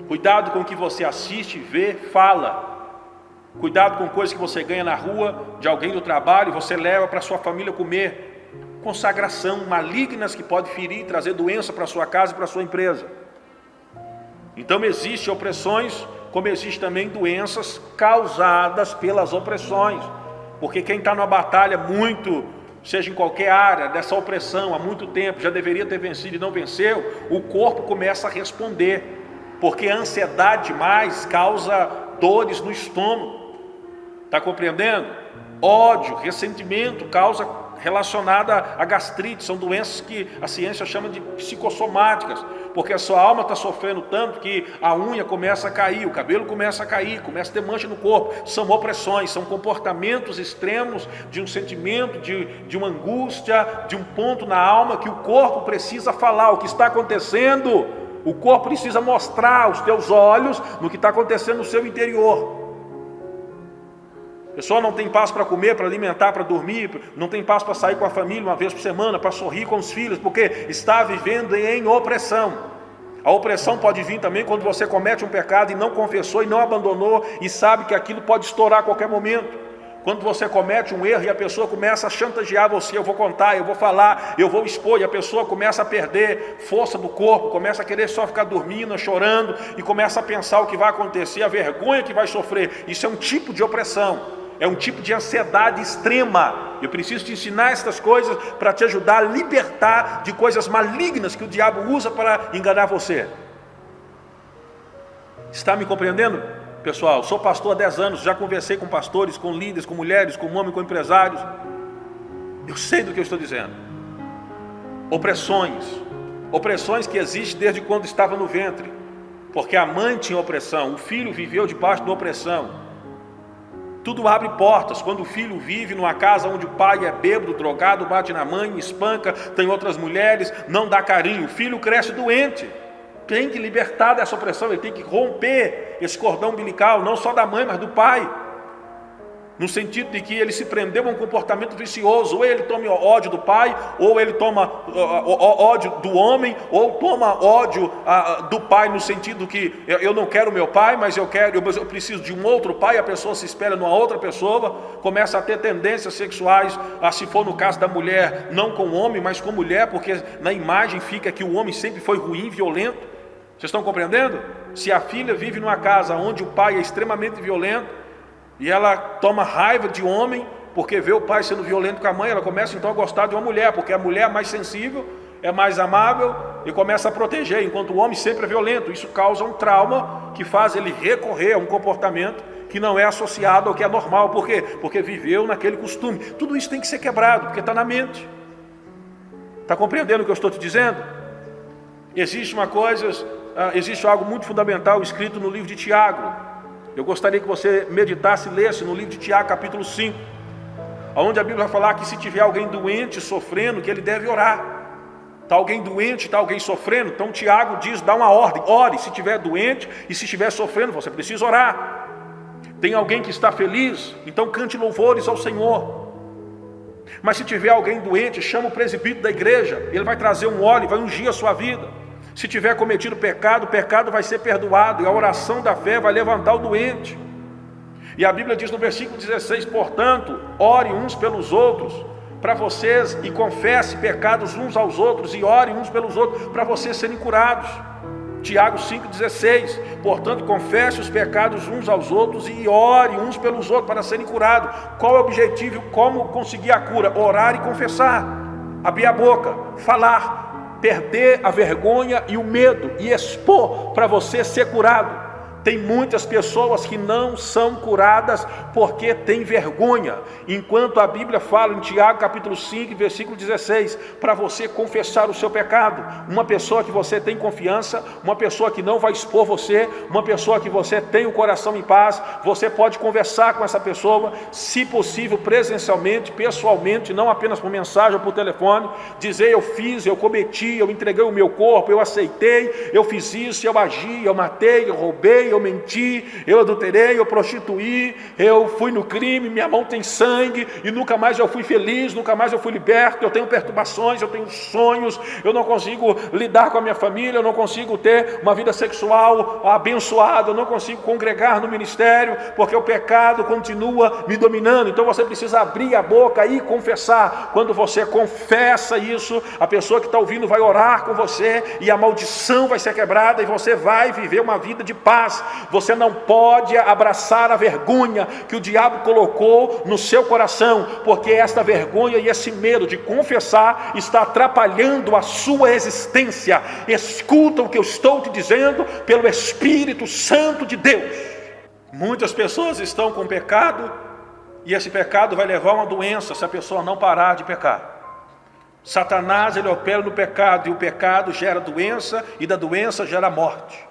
Cuidado com o que você assiste, vê, fala. Cuidado com coisas que você ganha na rua, de alguém do trabalho, e você leva para a sua família comer. Consagração malignas que pode ferir e trazer doença para a sua casa e para a sua empresa. Então existem opressões, como existem também doenças causadas pelas opressões. Porque quem está numa batalha muito, seja em qualquer área, dessa opressão há muito tempo, já deveria ter vencido e não venceu, o corpo começa a responder. Porque a ansiedade demais causa dores no estômago. Está compreendendo? Ódio, ressentimento, causa relacionada à gastrite. São doenças que a ciência chama de psicossomáticas, porque a sua alma está sofrendo tanto que a unha começa a cair, o cabelo começa a cair, começa a ter mancha no corpo. São opressões, são comportamentos extremos de um sentimento, de uma angústia, de um ponto na alma que o corpo precisa falar o que está acontecendo. O corpo precisa mostrar aos teus olhos no que está acontecendo no seu interior. A pessoa não tem paz para comer, para alimentar, para dormir, não tem paz para sair com a família uma vez por semana, para sorrir com os filhos, porque está vivendo em opressão. A opressão pode vir também quando você comete um pecado e não confessou e não abandonou e sabe que aquilo pode estourar a qualquer momento. Quando você comete um erro e a pessoa começa a chantagear você, eu vou contar, eu vou falar, eu vou expor, e a pessoa começa a perder força do corpo, começa a querer só ficar dormindo, chorando, e começa a pensar o que vai acontecer, a vergonha que vai sofrer. Isso é um tipo de opressão. É um tipo de ansiedade extrema. Eu preciso te ensinar essas coisas para te ajudar a libertar de coisas malignas que o diabo usa para enganar você. Está me compreendendo, pessoal? Sou pastor há 10 anos, já conversei com pastores, com líderes, com mulheres, com homens, com empresários. Eu sei do que eu estou dizendo. Opressões que existem desde quando estava no ventre, porque a mãe tinha opressão, o filho viveu debaixo da opressão. Tudo abre portas. Quando o filho vive numa casa onde o pai é bêbado, drogado, bate na mãe, espanca, tem outras mulheres, não dá carinho, o filho cresce doente. Tem que libertar dessa opressão, ele tem que romper esse cordão umbilical, não só da mãe, mas do pai. No sentido de que ele se prendeu a um comportamento vicioso, ou ele toma ódio do pai, ou ele toma ódio do homem, ou toma ódio do pai no sentido que eu não quero meu pai, mas eu preciso de um outro pai, a pessoa se espelha numa outra pessoa, começa a ter tendências sexuais, se for no caso da mulher, não com o homem, mas com mulher, porque na imagem fica que o homem sempre foi ruim, violento. Vocês estão compreendendo? Se a filha vive numa casa onde o pai é extremamente violento, e ela toma raiva de homem, porque vê o pai sendo violento com a mãe, ela começa então a gostar de uma mulher, porque a mulher é mais sensível, é mais amável, e começa a proteger, enquanto o homem sempre é violento. Isso causa um trauma que faz ele recorrer a um comportamento que não é associado ao que é normal. Por quê? Porque viveu naquele costume. Tudo isso tem que ser quebrado, porque está na mente. Está compreendendo o que eu estou te dizendo? Existe algo muito fundamental escrito no livro de Tiago. Eu gostaria que você meditasse e lesse no livro de Tiago, capítulo 5, onde a Bíblia vai falar que se tiver alguém doente, sofrendo, que ele deve orar. Está alguém doente, está alguém sofrendo, então Tiago diz, dá uma ordem, ore se estiver doente e se estiver sofrendo, você precisa orar. Tem alguém que está feliz, então cante louvores ao Senhor. Mas se tiver alguém doente, chama o presbítero da igreja, ele vai trazer um óleo, vai ungir a sua vida. Se tiver cometido pecado, o pecado vai ser perdoado, e a oração da fé vai levantar o doente. E a Bíblia diz no versículo 16, portanto, ore uns pelos outros, para vocês, e confesse pecados uns aos outros, e ore uns pelos outros, para vocês serem curados. Tiago 5,16, portanto, confesse os pecados uns aos outros, e ore uns pelos outros, para serem curados. Qual é o objetivo? Como conseguir a cura? Orar e confessar, abrir a boca, falar, perder a vergonha e o medo e expor para você ser curado. Tem muitas pessoas que não são curadas porque têm vergonha. Enquanto a Bíblia fala em Tiago capítulo 5, versículo 16, para você confessar o seu pecado. Uma pessoa que você tem confiança, uma pessoa que não vai expor você, uma pessoa que você tem o coração em paz, você pode conversar com essa pessoa, se possível presencialmente, pessoalmente, não apenas por mensagem ou por telefone, dizer: eu fiz, eu cometi, eu entreguei o meu corpo, eu aceitei, eu fiz isso, eu agi, eu matei, eu roubei, eu menti, eu adulterei, eu prostituí, eu fui no crime, minha mão tem sangue e nunca mais eu fui feliz, nunca mais eu fui liberto, eu tenho perturbações, eu tenho sonhos, eu não consigo lidar com a minha família, eu não consigo ter uma vida sexual abençoada, eu não consigo congregar no ministério, porque o pecado continua me dominando. Então você precisa abrir a boca e confessar. Quando você confessa isso, a pessoa que está ouvindo vai orar com você e a maldição vai ser quebrada e você vai viver uma vida de paz. Você não pode abraçar a vergonha que o diabo colocou no seu coração, porque esta vergonha e esse medo de confessar está atrapalhando a sua existência. Escuta o que eu estou te dizendo pelo Espírito Santo de Deus. Muitas pessoas estão com pecado e esse pecado vai levar a uma doença se a pessoa não parar de pecar. Satanás, ele opera no pecado, e o pecado gera doença, e da doença gera morte.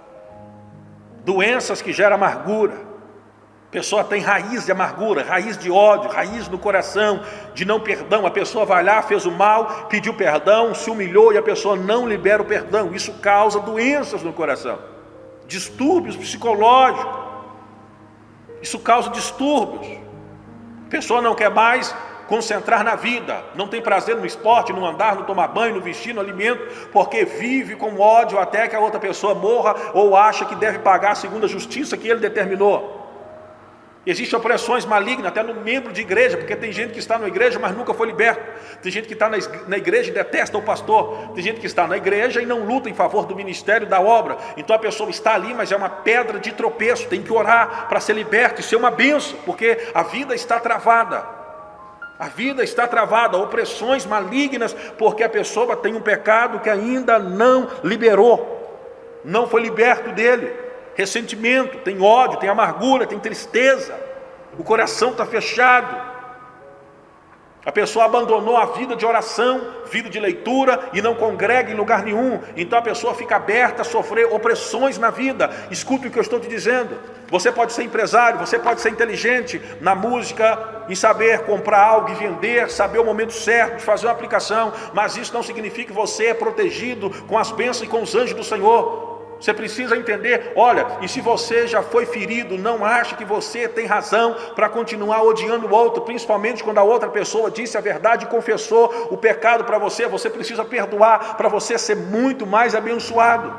Doenças que geram amargura. A pessoa tem raiz de amargura, raiz de ódio, raiz no coração, de não perdão. A pessoa vai lá, fez o mal, pediu perdão, se humilhou e a pessoa não libera o perdão. Isso causa doenças no coração, distúrbios psicológicos. Isso causa distúrbios. A pessoa não quer mais concentrar na vida, não tem prazer no esporte, no andar, no tomar banho, no vestir, no alimento, porque vive com ódio até que a outra pessoa morra ou acha que deve pagar segundo a justiça que ele determinou. Existem opressões malignas até no membro de igreja, porque tem gente que está na igreja, mas nunca foi liberto. Tem gente que está na igreja e detesta o pastor. Tem gente que está na igreja e não luta em favor do ministério, da obra. Então a pessoa está ali, mas é uma pedra de tropeço. Tem que orar para ser liberto e ser uma bênção, porque a vida está travada. A vida está travada, opressões malignas, porque a pessoa tem um pecado que ainda não liberou, não foi liberto dele. Ressentimento, tem ódio, tem amargura, tem tristeza, o coração está fechado. A pessoa abandonou a vida de oração, vida de leitura e não congrega em lugar nenhum. Então a pessoa fica aberta a sofrer opressões na vida. Escute o que eu estou te dizendo. Você pode ser empresário, você pode ser inteligente na música, em saber comprar algo e vender, saber o momento certo de fazer uma aplicação, mas isso não significa que você é protegido com as bênçãos e com os anjos do Senhor. Você precisa entender, olha, e se você já foi ferido, não ache que você tem razão para continuar odiando o outro, principalmente quando a outra pessoa disse a verdade e confessou o pecado para você. Você precisa perdoar para você ser muito mais abençoado.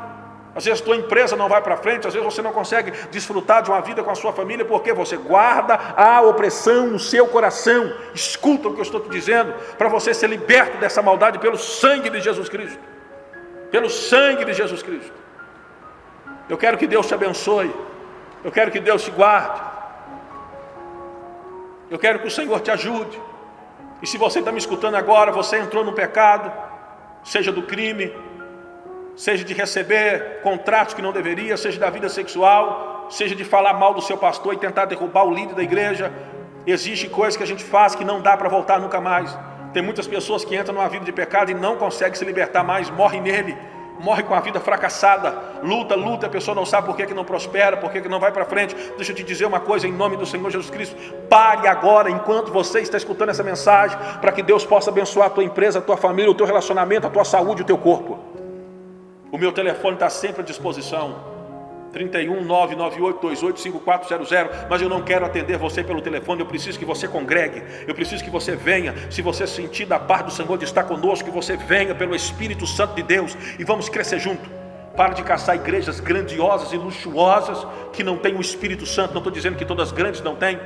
Às vezes a tua empresa não vai para frente, às vezes você não consegue desfrutar de uma vida com a sua família, porque você guarda a opressão no seu coração. Escuta o que eu estou te dizendo, para você ser liberto dessa maldade pelo sangue de Jesus Cristo. Pelo sangue de Jesus Cristo. Eu quero que Deus te abençoe. Eu quero que Deus te guarde. Eu quero que o Senhor te ajude. E se você está me escutando agora, você entrou no pecado, seja do crime, seja de receber contratos que não deveria, seja da vida sexual, seja de falar mal do seu pastor e tentar derrubar o líder da igreja. Existe coisas que a gente faz que não dá para voltar nunca mais. Tem muitas pessoas que entram numa vida de pecado e não conseguem se libertar mais, morrem nele. Morre com a vida fracassada, luta, a pessoa não sabe por que não prospera, por que não vai para frente. Deixa eu te dizer uma coisa em nome do Senhor Jesus Cristo. Pare agora, enquanto você está escutando essa mensagem, para que Deus possa abençoar a tua empresa, a tua família, o teu relacionamento, a tua saúde, o teu corpo. O meu telefone está sempre à disposição, 31 998 28 5400, mas eu não quero atender você pelo telefone. Eu preciso que você congregue, eu preciso que você venha. Se você sentir da parte do Senhor de estar conosco, que você venha pelo Espírito Santo de Deus e vamos crescer junto. Para de caçar igrejas grandiosas e luxuosas que não têm o Espírito Santo. Não estou dizendo que todas as grandes não têm,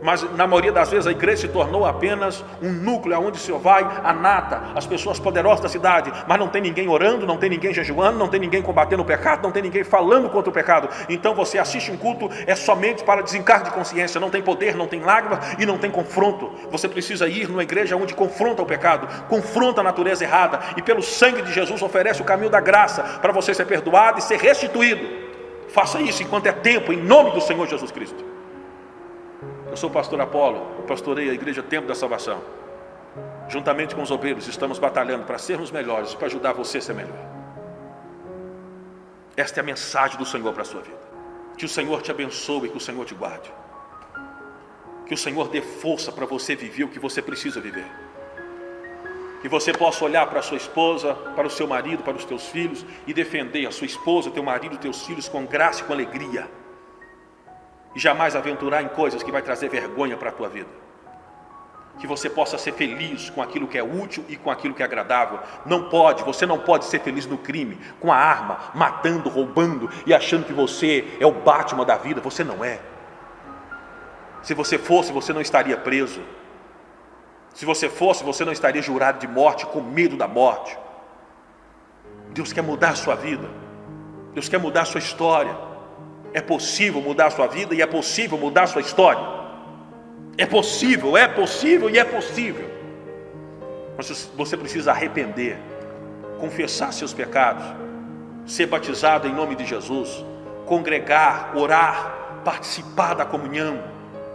mas na maioria das vezes a igreja se tornou apenas um núcleo onde o Senhor vai, a nata, as pessoas poderosas da cidade, mas não tem ninguém orando, não tem ninguém jejuando, não tem ninguém combatendo o pecado, não tem ninguém falando contra o pecado. Então você assiste um culto, é somente para desencargo de consciência, não tem poder, não tem lágrimas e não tem confronto. Você precisa ir numa igreja onde confronta o pecado, confronta a natureza errada e pelo sangue de Jesus oferece o caminho da graça para você ser perdoado e ser restituído. Faça isso enquanto é tempo, em nome do Senhor Jesus Cristo. Eu sou o pastor Apolo, eu pastorei a igreja Tempo da Salvação. Juntamente com os obreiros, estamos batalhando para sermos melhores, para ajudar você a ser melhor. Esta é a mensagem do Senhor para a sua vida. Que o Senhor te abençoe e que o Senhor te guarde. Que o Senhor dê força para você viver o que você precisa viver. Que você possa olhar para a sua esposa, para o seu marido, para os teus filhos e defender a sua esposa, teu marido, teus filhos com graça e com alegria. E jamais aventurar em coisas que vai trazer vergonha para a tua vida. Que você possa ser feliz com aquilo que é útil e com aquilo que é agradável. Você não pode ser feliz no crime, com a arma, matando, roubando e achando que você é o Batman da vida. Você não é. Se você fosse, você não estaria preso. Se você fosse, você não estaria jurado de morte, com medo da morte. Deus quer mudar a sua vida. Deus quer mudar a sua história. É possível mudar a sua vida e é possível mudar a sua história. É possível e é possível. Mas você precisa arrepender, confessar seus pecados, ser batizado em nome de Jesus, congregar, orar, participar da comunhão,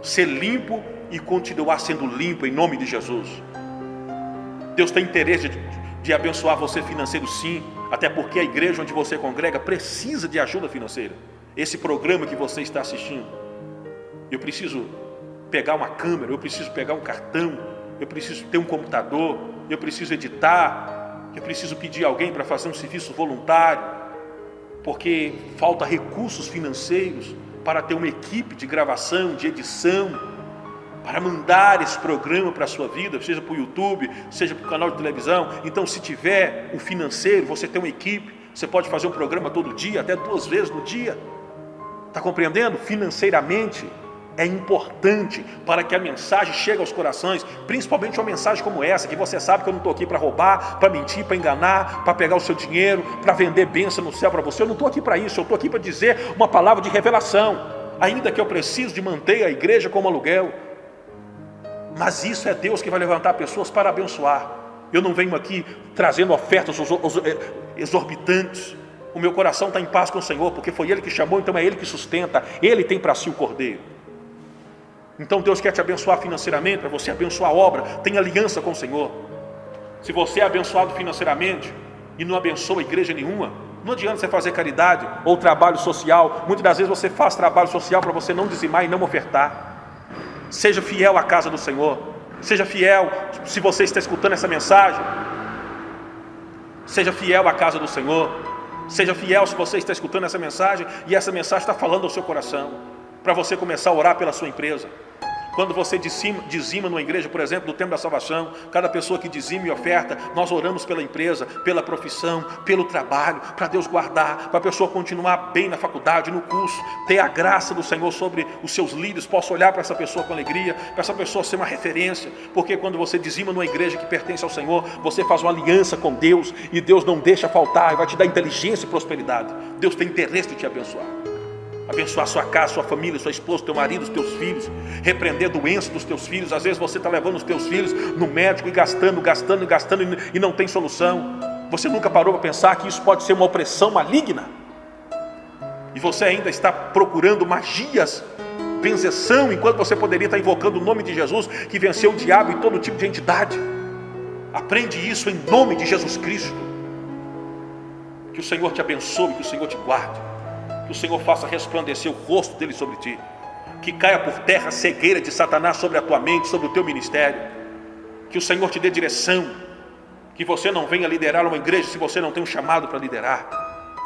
ser limpo e continuar sendo limpo em nome de Jesus. Deus tem interesse de abençoar você financeiro, sim, até porque a igreja onde você congrega precisa de ajuda financeira. Esse programa que você está assistindo, eu preciso pegar uma câmera, eu preciso pegar um cartão, eu preciso ter um computador, eu preciso editar, eu preciso pedir alguém para fazer um serviço voluntário, porque falta recursos financeiros para ter uma equipe de gravação, de edição, para mandar esse programa para a sua vida, seja para o YouTube, seja para o canal de televisão. Então, se tiver um financeiro, você tem uma equipe, você pode fazer um programa todo dia, até 2 vezes no dia. Está compreendendo? Financeiramente é importante para que a mensagem chegue aos corações, principalmente uma mensagem como essa, que você sabe que eu não estou aqui para roubar, para mentir, para enganar, para pegar o seu dinheiro, para vender bênção no céu para você. Eu não estou aqui para isso, eu estou aqui para dizer uma palavra de revelação, ainda que eu preciso de manter a igreja como aluguel. Mas isso é Deus que vai levantar pessoas para abençoar. Eu não venho aqui trazendo ofertas exorbitantes. O meu coração está em paz com o Senhor, porque foi Ele que chamou, então é Ele que sustenta. Ele tem para si o cordeiro. Então Deus quer te abençoar financeiramente, para você abençoar a obra. Tem aliança com o Senhor. Se você é abençoado financeiramente e não abençoa igreja nenhuma, não adianta você fazer caridade ou trabalho social. Muitas das vezes você faz trabalho social para você não dizimar e não ofertar. Seja fiel à casa do Senhor. Seja fiel, se você está escutando essa mensagem, seja fiel à casa do Senhor. Seja fiel se você está escutando essa mensagem e essa mensagem está falando ao seu coração, para você começar a orar pela sua empresa. Quando você dizima numa igreja, por exemplo, do Tempo da Salvação, cada pessoa que dizima e oferta, nós oramos pela empresa, pela profissão, pelo trabalho, para Deus guardar, para a pessoa continuar bem na faculdade, no curso, ter a graça do Senhor sobre os seus líderes, possa olhar para essa pessoa com alegria, para essa pessoa ser uma referência, porque quando você dizima numa igreja que pertence ao Senhor, você faz uma aliança com Deus, e Deus não deixa faltar, e vai te dar inteligência e prosperidade. Deus tem interesse de te abençoar. Abençoar sua casa, sua família, sua esposa, teu marido, os teus filhos. Repreender doença dos teus filhos. Às vezes você está levando os teus filhos no médico e gastando e não tem solução. Você nunca parou para pensar que isso pode ser uma opressão maligna? E você ainda está procurando magias, benzeção, enquanto você poderia estar invocando o nome de Jesus, que venceu o diabo e todo tipo de entidade. Aprende isso em nome de Jesus Cristo. Que o Senhor te abençoe, que o Senhor te guarde, que o Senhor faça resplandecer o rosto dele sobre ti, que caia por terra a cegueira de Satanás sobre a tua mente, sobre o teu ministério, que o Senhor te dê direção, que você não venha liderar uma igreja se você não tem um chamado para liderar,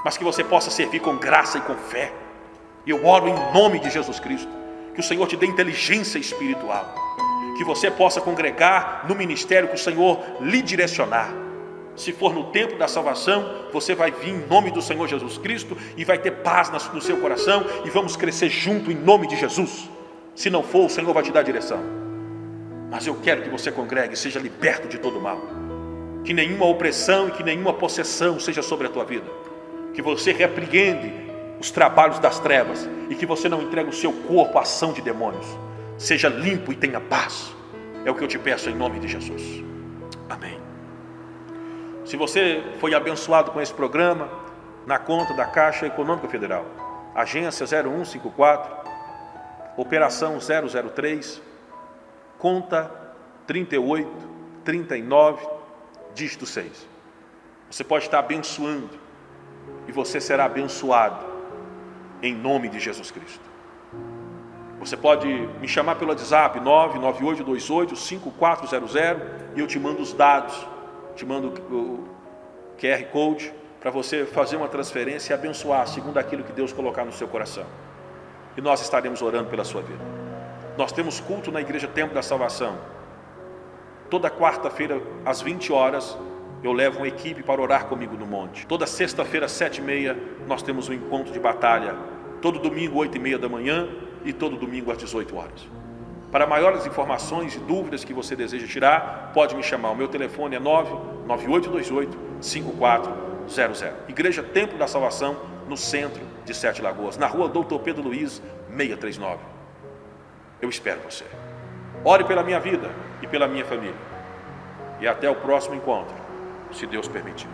mas que você possa servir com graça e com fé. E eu oro em nome de Jesus Cristo, que o Senhor te dê inteligência espiritual, que você possa congregar no ministério que o Senhor lhe direcionar. Se for no tempo da salvação, você vai vir em nome do Senhor Jesus Cristo e vai ter paz no seu coração e vamos crescer junto em nome de Jesus. Se não for, o Senhor vai te dar direção. Mas eu quero que você congregue e seja liberto de todo mal. Que nenhuma opressão e que nenhuma possessão seja sobre a tua vida. Que você repreende os trabalhos das trevas e que você não entregue o seu corpo à ação de demônios. Seja limpo e tenha paz. É o que eu te peço em nome de Jesus. Amém. Se você foi abençoado com esse programa, na conta da Caixa Econômica Federal, agência 0154, operação 003, conta 3839, dígito 6. Você pode estar abençoando e você será abençoado em nome de Jesus Cristo. Você pode me chamar pelo WhatsApp 998285400 e eu te mando os dados, te mando o QR Code para você fazer uma transferência e abençoar segundo aquilo que Deus colocar no seu coração. E nós estaremos orando pela sua vida. Nós temos culto na Igreja Templo da Salvação. Toda quarta-feira, às 20 horas, eu levo uma equipe para orar comigo no monte. Toda sexta-feira, às 7h30, nós temos um encontro de batalha. Todo domingo, 8h30 da manhã e todo domingo às 18 horas. Para maiores informações e dúvidas que você deseja tirar, pode me chamar. O meu telefone é 99828-5400. Igreja Templo da Salvação, no centro de Sete Lagoas, na rua Doutor Pedro Luiz, 639. Eu espero você. Ore pela minha vida e pela minha família. E até o próximo encontro, se Deus permitir.